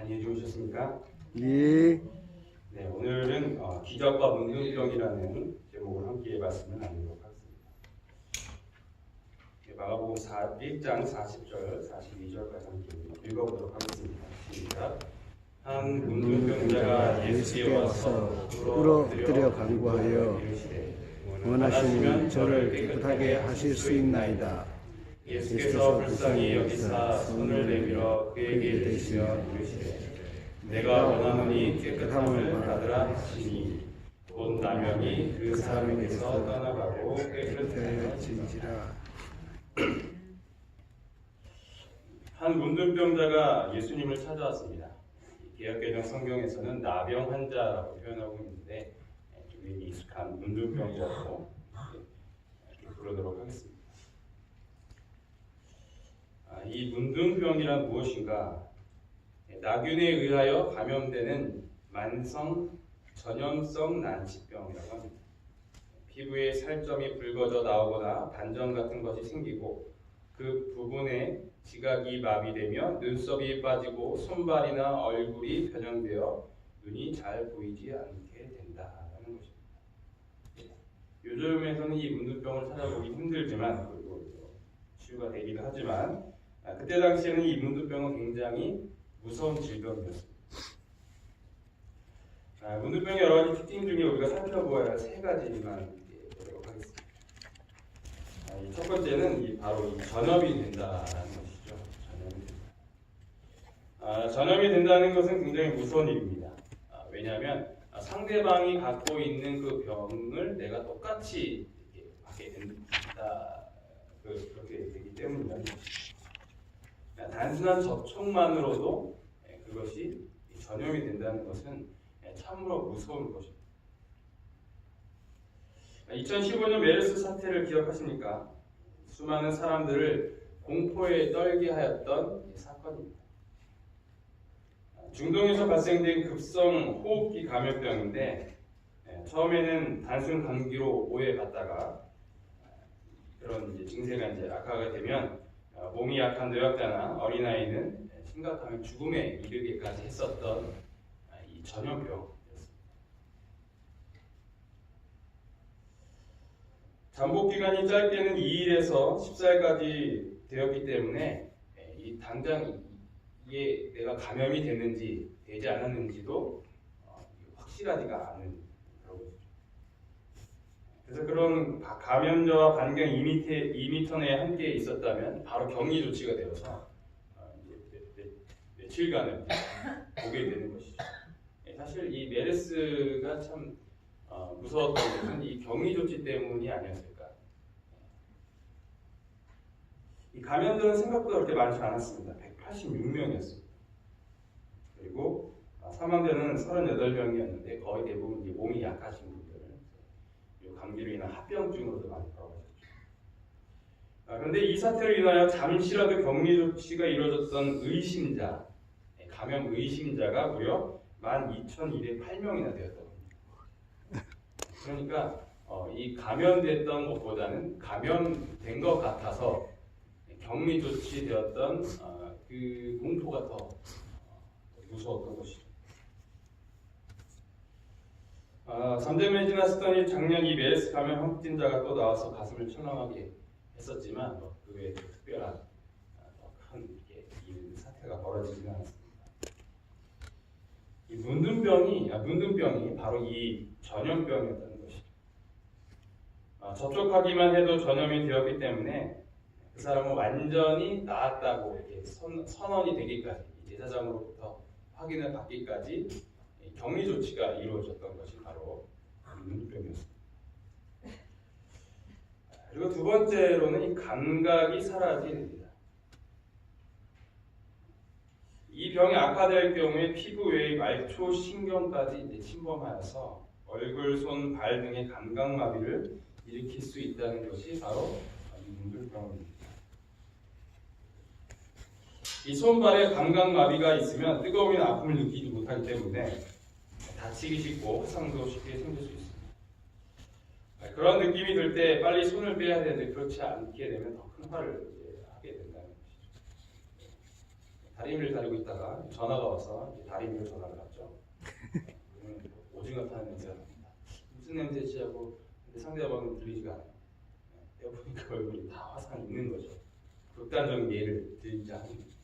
많이 해주셨습니까? 예. 네, 오늘은 기적과 문둥병이라는 제목으로 함께 말씀을 나누도록 하겠습니다. 마가복음 1장 40절, 42절까지 함께 읽어보도록 하겠습니다. 시작. 한 문둥병자가 예수께 와서 꿇어뜨려 간구하여 이르시되 원하시면 저를 깨끗하게 하실 수 있나이다. 예수께서 불쌍히 여기사 손을 내밀어 그에게 대시며 이르시되 내가 원하노니 깨끗함을 받으라 하시니 곧 나면이 그 사람에게서 떠나가고 깨끗해진지라. 한 문둥병자가 예수님을 찾아왔습니다. 개역개정 성경에서는 나병 환자라고 표현하고 있는데 우리 익숙한 문둥병자라고 부르도록 하겠습니다. 이 문둥병이란 무엇인가? 나균에 의하여 감염되는 만성 전염성 난치병이라고 합니다. 피부에 살점이 붉어져 나오거나 반점 같은 것이 생기고 그 부분에 지각이 마비되며 눈썹이 빠지고 손발이나 얼굴이 변형되어 눈이 잘 보이지 않게 된다는 것입니다. 요즘에서는 이 문둥병을 찾아보기 힘들지만 그리고 치유가 되기도 하지만 그때 당시에는 이 문둥병은 굉장히 무서운 질병이었습니다. 문둥병의 여러 가지 특징 중에 우리가 살펴보아야 할 세 가지만 보도록 하겠습니다. 첫 번째는 바로 이 전염이 된다는 것이죠. 전염이 된다는 것은 굉장히 무서운 일입니다. 왜냐하면 상대방이 갖고 있는 그 병을 내가 똑같이 받게 된다. 그렇게 되기 때문입니다. 단순한 접촉만으로도 그것이 전염이 된다는 것은 참으로 무서운 것입니다. 2015년 메르스 사태를 기억하십니까? 수많은 사람들을 공포에 떨게 하였던 사건입니다. 중동에서 발생된 급성 호흡기 감염병인데 처음에는 단순 감기로 오해받다가 그런 증세가 악화가 되면 몸이 약한 노약자나 어린아이는 심각하면 죽음에 이르기까지 했었던 이 전염병이었습니다. 잠복 기간이 짧게는 2일에서 14일까지 되었기 때문에 이 당장 이게 내가 감염이 됐는지 되지 않았는지도 확실하지가 않은 그런 거죠. 그래서 그런 감염자와 반경 2m 내에 함께 있었다면 바로 격리 조치가 되어서 며칠간을 보게 되는 것이죠. 사실 이 메르스가 참 무서웠던 것은 이 격리 조치 때문이 아니었을까. 이 감염자는 생각보다 그렇게 많지 않았습니다. 186명이었습니다. 그리고 사망자는 38명이었는데 거의 대부분 이제 몸이 약하신 분들, 감기로 인한 합병증으로도 많이 돌아가셨죠. 그런데 이 사태로 인하여 잠시라도 격리 조치가 이루어졌던 의심자, 감염 의심자가 무려 12,208명이나 되었다고 합니다. 그러니까 이 감염됐던 것보다는 감염된 것 같아서 격리 조치되었던 그 공포가 더 무서웠던 것이죠. 3대면이 지났더니 작년 이 메르스 감염 확진자가 또 나와서 가슴을 철렁하게 했었지만 그 외에 특별한 큰 이 사태가 벌어지지는 않았습니다. 이 문둥병이 바로 이 전염병이었다는 것이죠. 접촉하기만 해도 전염이 되었기 때문에 그 사람은 완전히 나았다고 이렇게 선언이 되기까지 제사장으로부터 확인을 받기까지 격리 조치가 이루어졌던 것이 바로 문둥병이었습니다. 그리고 두 번째로는 이 감각이 사라집니다. 이 병이 악화될 경우에 피부 외의 말초 신경까지 침범하여서 얼굴, 손, 발 등의 감각 마비를 일으킬 수 있다는 것이 바로 이 문둥병입니다. 이 손발에 감각 마비가 있으면 뜨거움이나 아픔을 느끼지 못하기 때문에 다치기 쉽고 화상도 쉽게 생길 수 있습니다. 그런 느낌이 들 때 빨리 손을 빼야 되는데 그렇지 않게 되면 더 큰 화를 하게 된다는 것이죠. 다리미를 다리고 있다가 전화가 와서 이제 다리미로 전화를 받죠. 오징어 타는 냄새가 납니다. 무슨 냄새지 하고 근데 상대방은 들리지가 않아요. 떼어보니까 얼굴이 다 화상 있는 거죠. 극단적인 예를 들지 않은 거죠.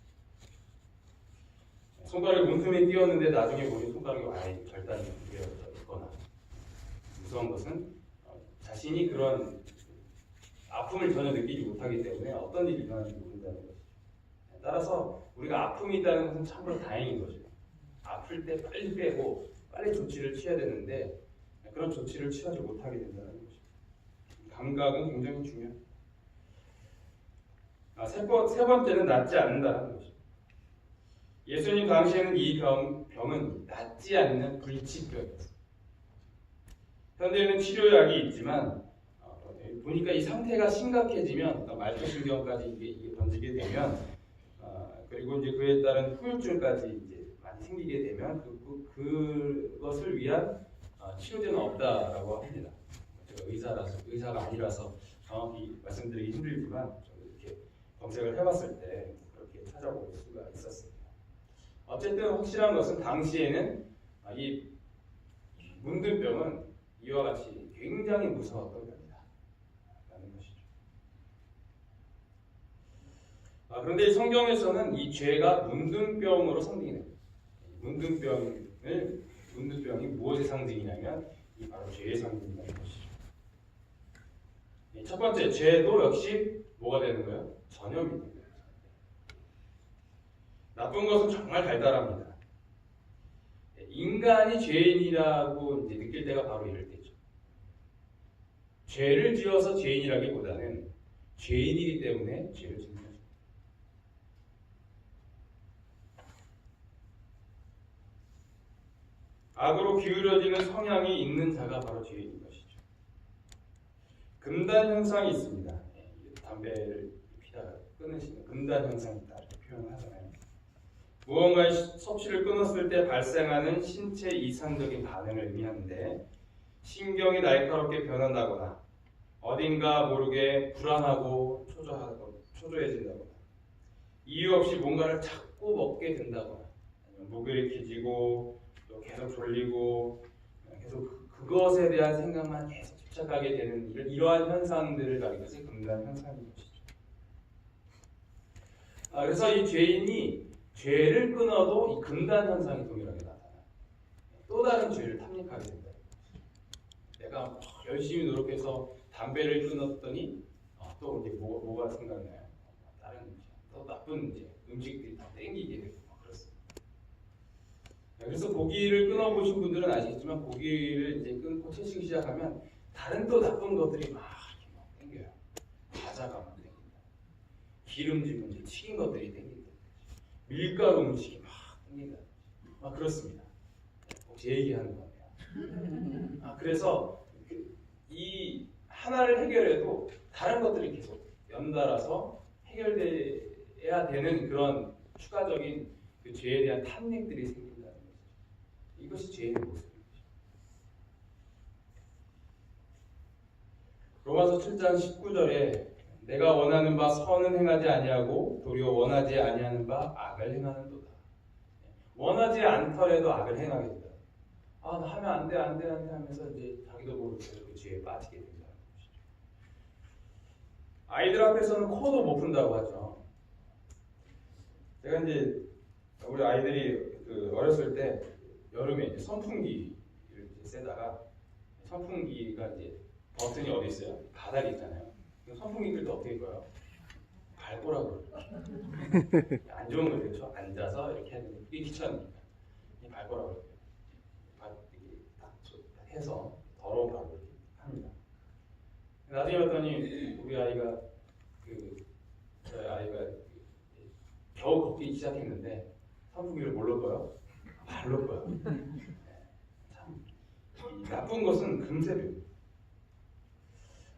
손가락이 문틈에 띄었는데 나중에 보니 손가락이 아예 절단이 되어져 있거나 무서운 것은 자신이 그런 아픔을 전혀 느끼지 못하기 때문에 어떤 일이 일어나는지 모른다는 것이죠. 따라서 우리가 아픔이 있다는 것은 참으로 다행인 거죠. 아플 때 빨리 빼고 빨리 조치를 취해야 되는데 그런 조치를 취하지 못하게 된다는 거죠. 감각은 굉장히 중요해요. 세 번째는 낫지 않는다는 거죠. 예수님 당시에는 이 병은 낫지 않는 불치병이었어요. 현대에는 치료약이 있지만 보니까 이 상태가 심각해지면 말초신경까지 이게 번지게 되면 그리고 이제 그에 따른 후유증까지 이제 많이 생기게 되면 그것을 위한 치료제는 없다라고 합니다. 제가 의사가 아니라서 정확히 말씀드리기 힘들지만 이렇게 검색을 해봤을 때 그렇게 찾아볼 수가 있었습니다. 어쨌든 확실한 것은 당시에는 이 문둥병은 이와 같이 굉장히 무서웠던 병이다라는 것이죠. 그런데 성경에서는 이 죄가 문둥병으로 상징이 됩니다. 문둥병이 무엇의 상징이냐면 이 바로 죄의 상징이라는 것이죠. 첫 번째, 죄도 역시 뭐가 되는 거예요? 전염이 되는 거예요. 나쁜 것은 정말 달달합니다. 인간이 죄인이라고 이제 느낄 때가 바로 이럴 때죠. 죄를 지어서 죄인이라기보다는 죄인이기 때문에 죄를 짓는 거죠. 악으로 기울어지는 성향이 있는 자가 바로 죄인인 것이죠. 금단 현상이 있습니다. 담배를 피다가 끊으시는 금단 현상이 있다 이렇게 표현을 하잖아요. 무언가의 섭취를 끊었을 때 발생하는 신체 이상적인 반응을 의미하는데 신경이 날카롭게 변한다거나 어딘가 모르게 불안하고 초조해진다거나 이유 없이 뭔가를 자꾸 먹게 된다거나 아니면 무기력해지고 또 계속 졸리고 계속 그것에 대한 생각만 계속 집착하게 되는 이러한 현상들을 가리는 것이 금단 현상인 것이죠. 그래서 이 죄인이 죄를 끊어도 이 금단 현상이 동일하게 나타나요. 또 다른 죄를 탐닉하게 된다. 내가 열심히 노력해서 담배를 끊었더니 또 이제 뭐가 생각나요? 다른 또 나쁜 음식들이 다 땡기게 되고 그렇습니다. 그래서 고기를 끊어보신 분들은 아시겠지만 고기를 이제 끊고 채식을 시작하면 다른 또 나쁜 것들이 막 이렇게 막 땡겨요. 과자가 막 땡긴다. 기름진 음식, 튀긴 것들이 땡긴다. 밀가루 음식이 막 땡긴다. 그렇습니다. 혹시 얘기하는 거예요. 그래서 이 하나를 해결해도 다른 것들이 계속 연달아서 해결돼야 되는 그런 추가적인 그 죄에 대한 탐닉들이 생긴다는 거죠. 이것이 죄의 모습입니다. 로마서 7장 19절에 내가 원하는 바 선은 행하지 아니하고 도리어 원하지 아니하는 바 악을 행하는도다. 원하지 않더라도 악을 행하게 된다. 나 하면 안 돼 하면서 이제 자기도 모르게 그 죄에 빠지게 된다는 것이죠. 아이들 앞에서는 코도 못 푼다고 하죠. 제가 이제 우리 아이들이 어렸을 때 여름에 이제 선풍기를 이제 쐬다가 선풍기가 이제 버튼이 어디 있어요? 바닥에 있잖아요. 선풍기들도 어떻게 꺼요? 밟으라고 그래요. 안 좋은 거 그렇죠? 앉아서 이렇게 하는 게 귀찮으니까 밟으라고 그래요. 해서 더러운 밥을 합니다. 나중에 봤더니 우리 아이가 저희 아이가 겨우 걷기 시작했는데 선풍기를 뭘로 꺼요? 발로 꺼요. 참 나쁜 것은 금세입니다.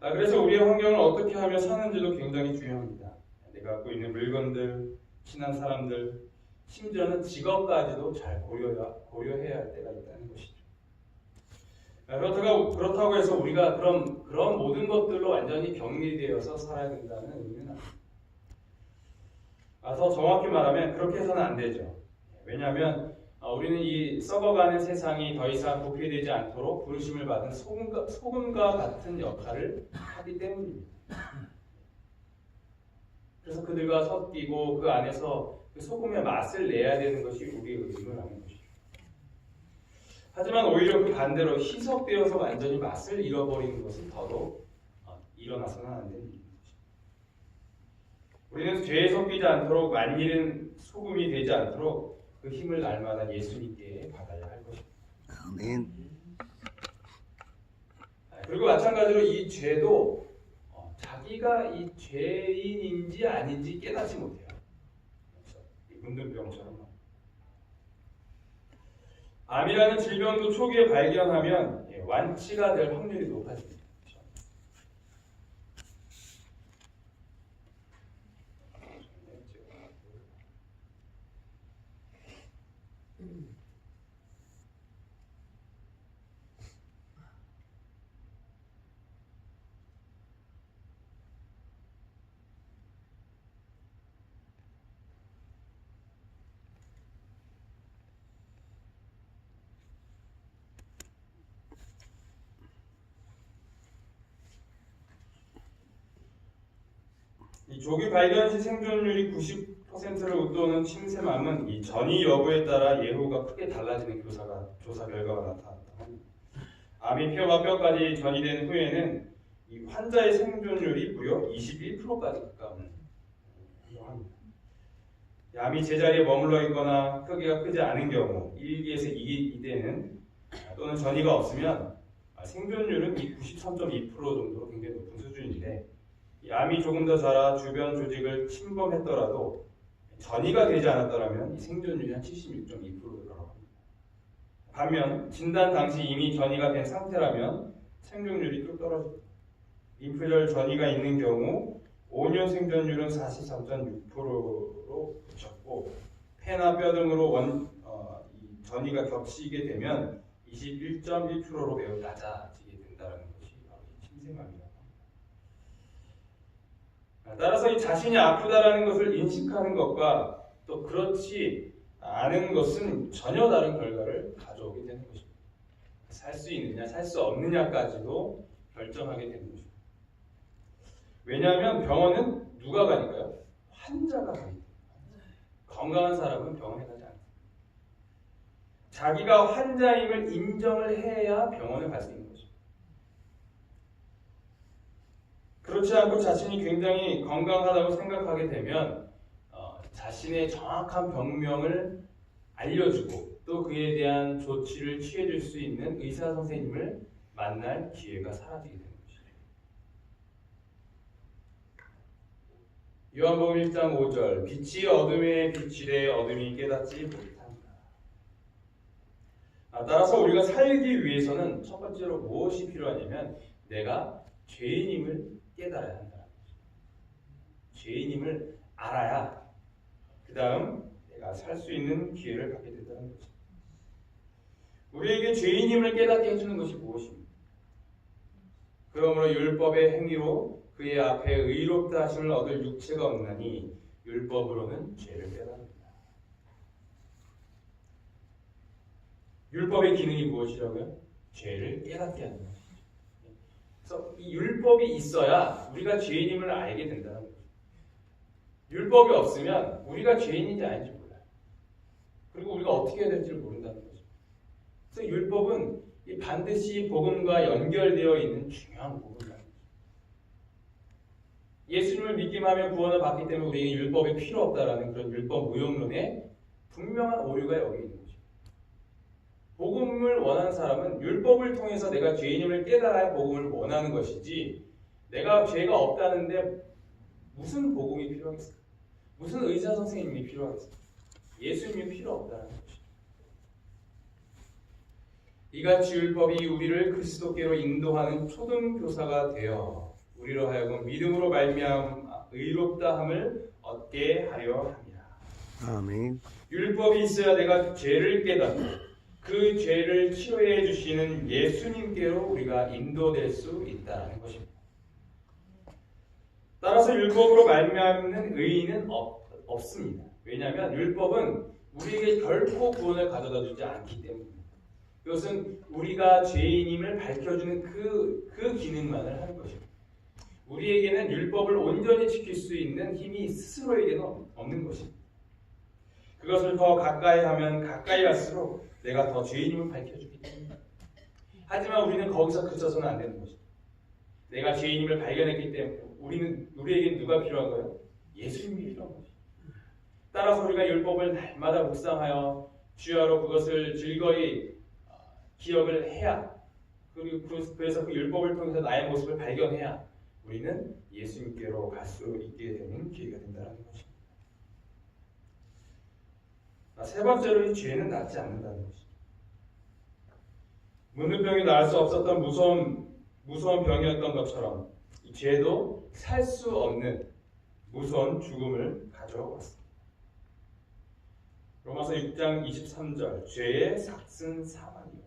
그래서 우리의 환경을 어떻게 하며 사는지도 굉장히 중요합니다. 내가 갖고 있는 물건들, 친한 사람들, 심지어는 직업까지도 잘 고려해야 할 때가 있다는 것이죠. 그렇다고 해서 우리가 그런 모든 것들로 완전히 격리되어서 살아야 된다는 의미는 아닙니다. 더 정확히 말하면 그렇게 해서는 안 되죠. 왜냐하면 우리는 이 썩어가는 세상이 더 이상 부패되지 않도록 부르심을 받은 소금과 같은 역할을 하기 때문입니다. 그래서 그들과 섞이고 그 안에서 그 소금의 맛을 내야 되는 것이 우리의 의무라는 것이죠. 하지만 오히려 그 반대로 희석되어서 완전히 맛을 잃어버리는 것은 더더욱 일어나서는 안 되는 일입니다. 우리는 죄에 섞이지 않도록 만일은 소금이 되지 않도록 그 힘을 날마다 예수님께 받아야 할 것입니다. 아멘. 그리고 마찬가지로 이 죄도 자기가 이 죄인인지 아닌지 깨닫지 못해요. 그렇죠? 이 문둥병처럼. 암이라는 질병도 초기에 발견하면 완치가 될 확률이 높아집니다. 이 조기 발견 시 생존율이 90%를 웃도는 침샘암은 이 전이 여부에 따라 예후가 크게 달라지는 조사 결과가 나타났다. 암이 폐와 뼈까지 전이된 후에는 이 환자의 생존율이 무려 21%까지 가까운 합니다. 암이 제자리에 머물러 있거나 크기가 크지 않은 경우 1기에서 2기대는 또는 전이가 없으면 생존율은 93.2% 정도로 굉장히 높은 수준인데 암이 조금 더 자라 주변 조직을 침범했더라도 전이가 되지 않았더라면 이 생존율이 한 76.2%라고 합니다. 반면 진단 당시 이미 전이가 된 상태라면 생존율이 또 떨어집니다. 인플루엘 전이가 있는 경우 5년 생존율은 43.6%로 그쳤고 폐나 뼈 등으로 이 전이가 겹치게 되면 21.1%로 매우 낮아지게 된다는 것이 바로 이 침샘암입니다. 따라서 이 자신이 아프다라는 것을 인식하는 것과 또 그렇지 않은 것은 전혀 다른 결과를 가져오게 되는 것입니다. 살 수 있느냐, 살 수 없느냐까지도 결정하게 되는 것입니다. 왜냐하면 병원은 누가 가니까요? 환자가 가니까. 건강한 사람은 병원에 가지 않습니다. 자기가 환자임을 인정을 해야 병원에 갈 수 있는 것입니다. 그렇지 않고 자신이 굉장히 건강하다고 생각하게 되면 자신의 정확한 병명을 알려주고 또 그에 대한 조치를 취해줄 수 있는 의사 선생님을 만날 기회가 사라지게 됩니다. 요한복음 1장 5절 빛이 어둠에 비치되 어둠이 깨닫지 못한다. 따라서 우리가 살기 위해서는 첫 번째로 무엇이 필요하냐면 내가 죄인임을 깨달아야 한다는 거죠. 죄인임을 알아야 그 다음 내가 살 수 있는 기회를 갖게 된다는 거죠. 우리에게 죄인임을 깨닫게 해주는 것이 무엇입니까? 그러므로 율법의 행위로 그의 앞에 의롭다 하심을 얻을 육체가 없나니 율법으로는 죄를 깨닫는다. 율법의 기능이 무엇이라고요? 죄를 깨닫게 하는 것이죠. 그래서 이 율법이 있어야 우리가 죄인임을 알게 된다는 거죠. 율법이 없으면 우리가 죄인인지 아닌지 몰라요. 그리고 우리가 어떻게 해야 될지를 모른다는 거죠. 그래서 율법은 반드시 복음과 연결되어 있는 중요한 부분이라는 거죠. 예수님을 믿기만 하면 구원을 받기 때문에 우리에게 율법이 필요 없다라는 그런 율법 무용론에 분명한 오류가 여기 있는 거죠. 복음을 원하는 사람은 율법을 통해서 내가 죄인임을 깨달아야 복음을 원하는 것이지 내가 죄가 없다는데 무슨 복음이 필요하겠어요? 무슨 의사 선생님이 필요하겠어요? 예수님이 필요 없다는 것이죠. 이같이 율법이 우리를 그리스도께로 인도하는 초등교사가 되어 우리로 하여금 믿음으로 말미암아 의롭다함을 얻게 하려 합니다. 아멘. 율법이 있어야 내가 죄를 깨닫고 그 죄를 치료해 주시는 예수님께로 우리가 인도될 수 있다는 것입니다. 따라서 율법으로 말미암는 의인은 없습니다. 왜냐하면 율법은 우리에게 결코 구원을 가져다 주지 않기 때문입니다. 그것은 우리가 죄인임을 밝혀주는 그 기능만을 하는 것입니다. 우리에게는 율법을 온전히 지킬 수 있는 힘이 스스로에게는 없는 것입니다. 그것을 더 가까이 하면 가까이 할수록 내가 더 죄인임을 밝혀주기 때문입니다. 하지만 우리는 거기서 그쳐서는 안 되는 것입니다. 내가 죄인임을 발견했기 때문에 우리에게 누가 필요한 거예요? 예수님이 필요한 것입니다. 따라서 우리가 율법을 날마다 묵상하여 주야로 그것을 즐거이 기억을 해야, 그리고 그래서 그 율법을 통해서 나의 모습을 발견해야 우리는 예수님께로 갈 수 있게 되는 기회가 된다는 것입니다. 세 번째로 이 죄는 낫지 않는다는 것입니다. 문둥병이 나을 수 없었던 무서운 병이었던 것처럼 이 죄도 살 수 없는 무서운 죽음을 가져왔습니다. 로마서 6장 23절 죄의 삭슨 사망이요.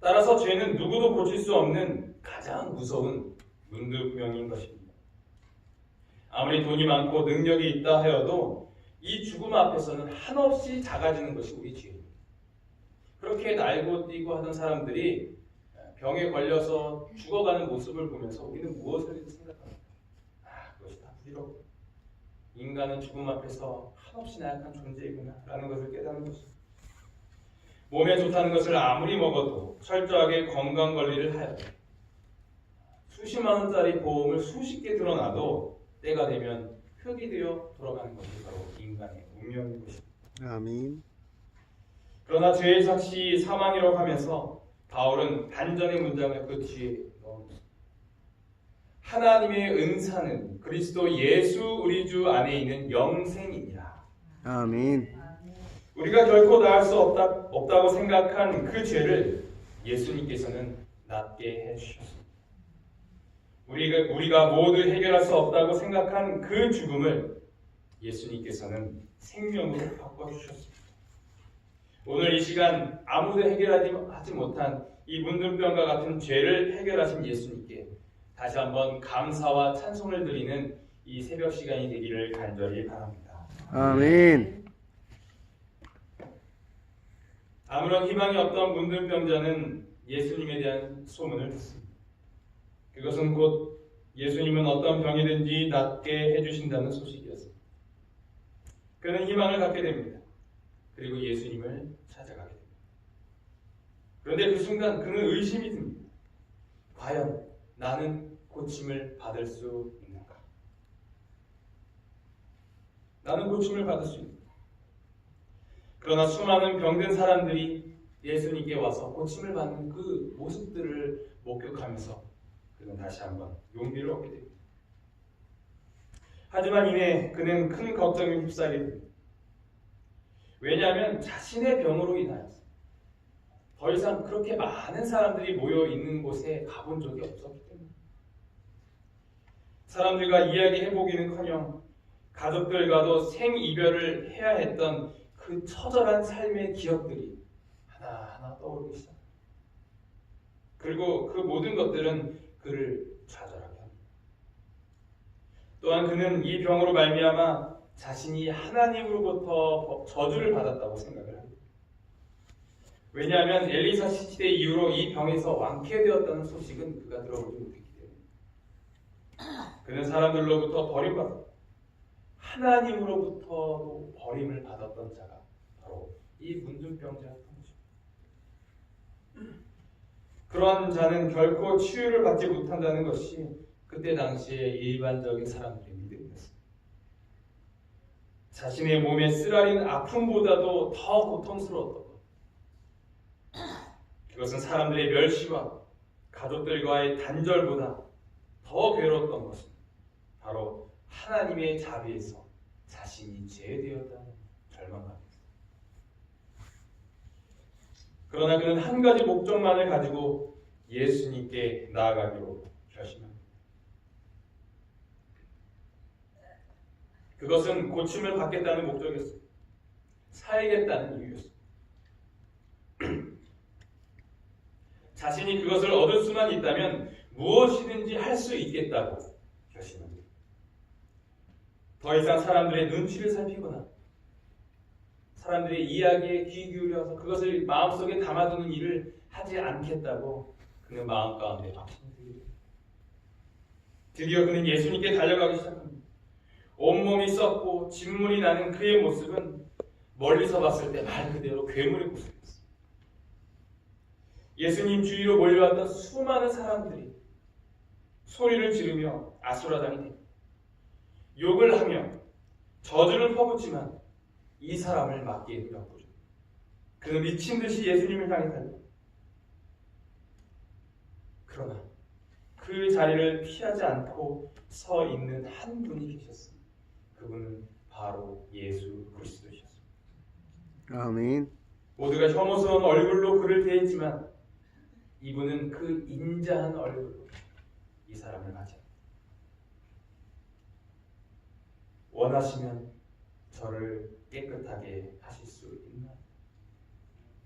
따라서 죄는 누구도 고칠 수 없는 가장 무서운 문둥병인 것입니다. 아무리 돈이 많고 능력이 있다 하여도 이 죽음 앞에서는 한없이 작아지는 것이 우리 죄입니다. 그렇게 날고 뛰고 하던 사람들이 병에 걸려서 죽어가는 모습을 보면서 우리는 무엇을 생각합니까? 그것이 다 부질없고 인간은 죽음 앞에서 한없이 나약한 존재이구나 라는 것을 깨닫는 것입니다. 몸에 좋다는 것을 아무리 먹어도 철저하게 건강관리를 하여 수십만 원짜리 보험을 수십 개 들어놔도 때가 되면 흙이 되어 돌아가는 것이 바로 인간의 운명인 것입니다. 아멘. 그러나 죄의 삭시 사망이라고 하면서 바울은 반전의 문장을 그 뒤에 넣었습니다. 하나님의 은사는 그리스도 예수 우리 주 안에 있는 영생이니라. 아멘. 우리가 결코 나을 수 없다고 생각한 그 죄를 예수님께서는 낫게 해주셨습니다. 우리가 모두 해결할 수 없다고 생각한 그 죽음을 예수님께서는 생명으로 바꿔주셨습니다. 오늘 이 시간 아무도 해결하지 못한 이 문둥병과 같은 죄를 해결하신 예수님께 다시 한번 감사와 찬송을 드리는 이 새벽 시간이 되기를 간절히 바랍니다. 아멘. 아무런 희망이 없던 문둥병자는 예수님에 대한 소문을 듣습니다. 그것은 곧 예수님은 어떤 병이든지 낫게 해주신다는 소식이었습니다. 그는 희망을 갖게 됩니다. 그리고 예수님을 찾아가게 됩니다. 그런데 그 순간 그는 의심이 듭니다. 과연 나는 고침을 받을 수 있는가? 나는 고침을 받을 수 있는가? 그러나 수많은 병든 사람들이 예수님께 와서 고침을 받는 그 모습들을 목격하면서 그는 다시 한번 용기를 얻게 됩니다. 하지만 이내 그는 큰 걱정에 휩싸이게 됩니다. 왜냐하면 자신의 병으로 인하여서 더 이상 그렇게 많은 사람들이 모여 있는 곳에 가본 적이 없었기 때문입니다. 사람들과 이야기해보기는커녕 가족들과도 생이별을 해야 했던 그 처절한 삶의 기억들이 하나하나 떠오르기 시작합니다. 그리고 그 모든 것들은 그를 좌절하게 합니다. 또한 그는 이 병으로 말미암아 자신이 하나님으로부터 저주를 받았다고 생각을 합니다. 왜냐하면 엘리사 시대 이후로 이 병에서 완쾌되었다는 소식은 그가 들어보지 못했기 때문입니다. 그는 사람들로부터 버림받았고 하나님으로부터도 버림을 받았던 자가 바로 이 문둥병자였던 것입니다. 그러한 자는 결코 치유를 받지 못한다는 것이 그때 당시에 일반적인 사람들의 믿음이었습니다. 자신의 몸에 쓰라린 아픔보다도 더 고통스러웠던 것. 그것은 사람들의 멸시와 가족들과의 단절보다 더 괴로웠던 것은 바로 하나님의 자비에서 자신이 제외되었다는 절망감입니다. 그러나 그는 한 가지 목적만을 가지고 예수님께 나아가기로 결심합니다. 그것은 고침을 받겠다는 목적이었습니다. 살겠다는 이유였습니다. 자신이 그것을 얻을 수만 있다면 무엇이든지 할 수 있겠다고 결심합니다. 더 이상 사람들의 눈치를 살피거나 사람들의 이야기에 귀 기울여서 그것을 마음속에 담아두는 일을 하지 않겠다고 그는 마음 가운데 확신이 들게 됩니다. 드디어 그는 예수님께 달려가기 시작합니다. 온몸이 썩고 진물이 나는 그의 모습은 멀리서 봤을 때 말 그대로 괴물의 모습이었습니다. 예수님 주위로 몰려왔던 수많은 사람들이 소리를 지르며 아수라장이 됩니다. 욕을 하며 저주를 퍼붓지만 이 사람을 맞기에는 역부족. 그는 미친 듯이 예수님을 향해 달립니다. 그러나 그 자리를 피하지 않고 서 있는 한 분이 계셨습니다. 그분은 바로 예수 그리스도이셨습니다. 아멘. 모두가 혐오스러운 얼굴로 그를 대했지만 이분은 그 인자한 얼굴로 이 사람을 맞이합니다. 원하시면 저를 깨끗하게 하실 수 있나?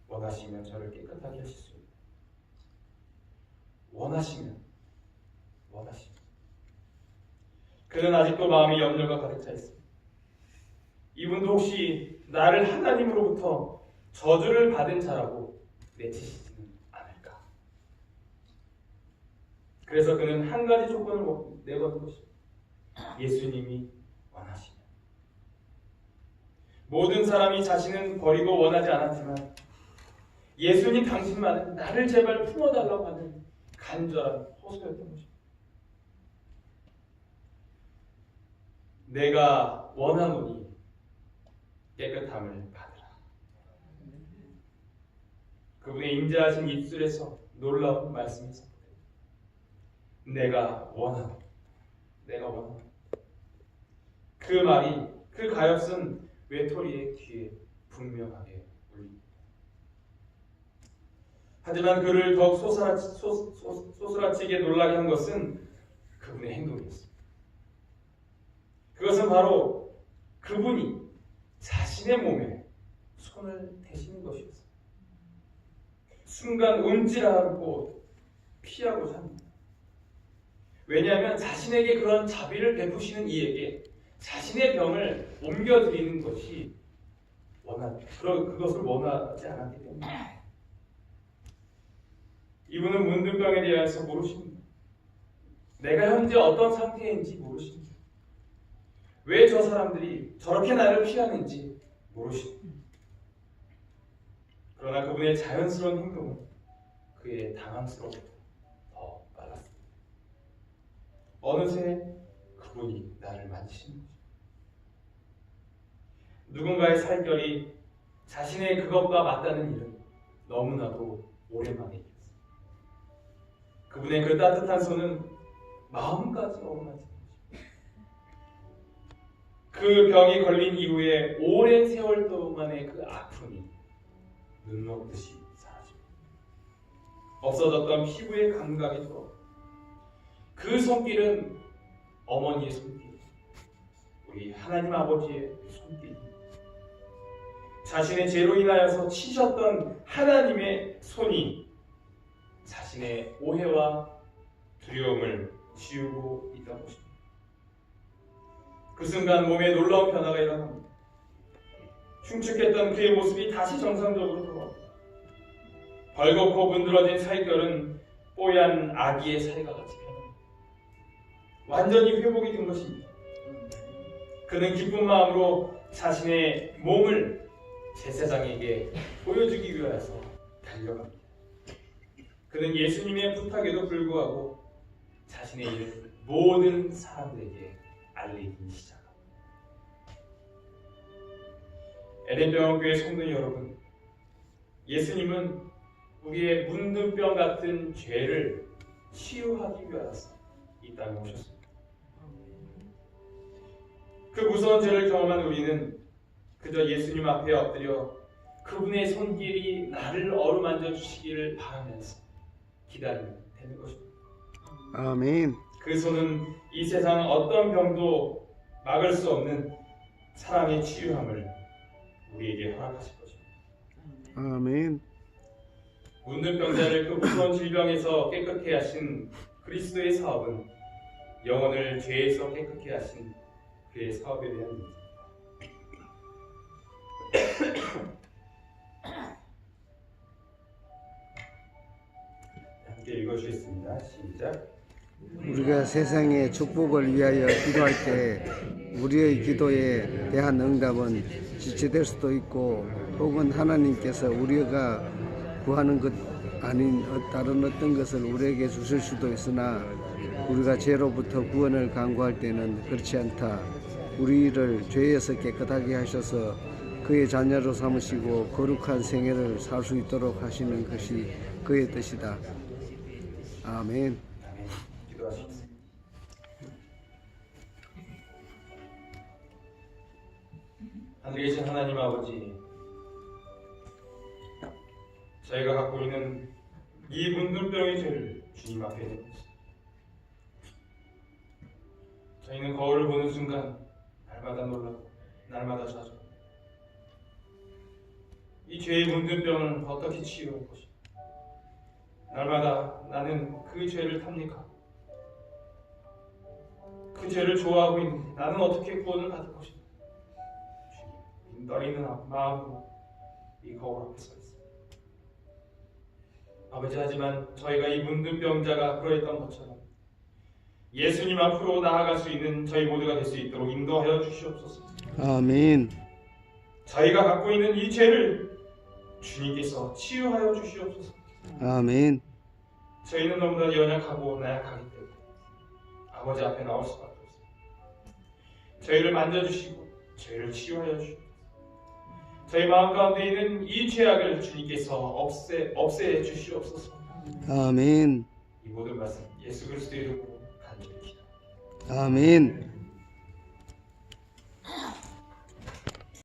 원하시면 저를 깨끗하게 하실 수 있나? 원하시면 그는 아직도 마음이 염려가 가득 차 있습니다. 이분도 혹시 나를 하나님으로부터 저주를 받은 자라고 내치시지는 않을까? 그래서 그는 한 가지 조건을 내거는 것입니다. 예수님이 원하시면. 모든 사람이 자신은 버리고 원하지 않았지만 예수님 당신만은 나를 제발 품어달라고 하는 간절한 호소였던 것입니다. 내가 원하노니 깨끗함을 받으라. 그분의 인자하신 입술에서 놀라운 말씀이 선포됩니다. 내가 원하노. 그 말이 그 가엾은 외톨이의 귀에 분명하게 울립니다. 하지만 그를 더욱 소스라치게 놀라게 한 것은 그분의 행동이었습니다. 그것은 바로 그분이 자신의 몸에 손을 대시는 것이었습니다. 순간 움찔하고 피하고자 합니다. 왜냐하면 자신에게 그런 자비를 베푸시는 이에게 자신의 병을 옮겨드리는 것이 그것을 원하지 않았기 때문에 이분은 문둥병에 대해서 모르십니다. 내가 현재 어떤 상태인지 모르십니다. 왜 저 사람들이 저렇게 나를 피하는지 모르십니다. 그러나 그분의 자연스러운 행동은 그의 당황스러움보다 더 빨랐습니다. 어느새 그분이 나를 만지시는 거죠. 누군가의 살결이 자신의 그것과 맞다는 일은 너무나도 오랜만에 일었습니다. 그분의 그 따뜻한 손은 마음까지 어루만지는 것입니다. 그 병이 걸린 이후에 오랜 세월 동안의 그 아픔이 눈 녹듯이 사라집니다. 없어졌던 피부의 감각이 돌아옵니다. 그 손길은 어머니의 손길, 우리 하나님 아버지의 손길입니다. 자신의 죄로 인하여서 치셨던 하나님의 손이 자신의 오해와 두려움을 지우고 있던 것입니다. 그 순간 몸에 놀라운 변화가 일어납니다. 흉측했던 그의 모습이 다시 정상적으로 돌아옵니다. 벌겋고 문드러진 살결은 뽀얀 아기의 살과 같이 변합니다. 완전히 회복이 된 것입니다. 그는 기쁜 마음으로 자신의 몸을 제사장에게 보여주기 위해서 달려갑니다. 그는 예수님의 부탁에도 불구하고 자신의 일을 모든 사람들에게 알리기 시작합니다. 에덴병원교회 성도 여러분, 예수님은 우리의 문둥병 같은 죄를 치유하기 위해서 이 땅에 오셨습니다. 그 무서운 죄를 경험한 우리는 그저 예수님 앞에 엎드려 그분의 손길이 나를 어루만져 주시기를 바라면서 기다리면 되는 것입니다. 아멘. 그 손은 이 세상 어떤 병도 막을 수 없는 사랑의 치유함을 우리에게 허락하실 것입니다. 아멘. 문둥병자를 그 무서운 질병에서 깨끗게 하신 그리스도의 사업은 영혼을 죄에서 깨끗게 하신 그의 사업에 대한 얘기입니다. 함께 읽어주겠습니다. 시작. 우리가 세상의 축복을 위하여 기도할 때 우리의 기도에 대한 응답은 지체될 수도 있고 혹은 하나님께서 우리가 구하는 것 아닌 다른 어떤 것을 우리에게 주실 수도 있으나 우리가 죄로부터 구원을 간구할 때는 그렇지 않다. 우리를 죄에서 깨끗하게 하셔서 그의 자녀로 삼으시고 거룩한 생애를 살 수 있도록 하시는 것이 그의 뜻이다. 아멘. 기도하십시오. 하늘에 계신 하나님 아버지, 저희가 갖고 있는 이 문둥병의 죄를 주님 앞에 내놓습니다. 저희는 거울을 보는 순간 날마다 놀라고 날마다 좌절. 이 죄의 문둥병을 어떻게 치유할 것인가? 날마다 나는 그 죄를 탑니까? 그 죄를 좋아하고 있는데 나는 어떻게 구원을 받을 것인가? 주님, 떨리는 마음으로 이 거울 앞에 서 있습니다. 아버지, 하지만 저희가 이 문둥병자가 그러했던 것처럼 예수님 앞으로 나아갈 수 있는 저희 모두가 될 수 있도록 인도하여 주시옵소서. 아멘. 저희가 갖고 있는 이 죄를 주님께서 치유하여 주시옵소서. 아멘. 저희는 너무나 연약하고 나약하기 때문에 아버지 앞에 나올 수밖에 없습니다. 저희를 만져주시고 죄를 치유하여 주시옵소서. 저희 마음 가운데 있는 이 죄악을 주님께서 없애 주시옵소서. 아멘. 이 모든 말씀 예수 그리스도의 이름으로 간절히 기도합니다. 아멘.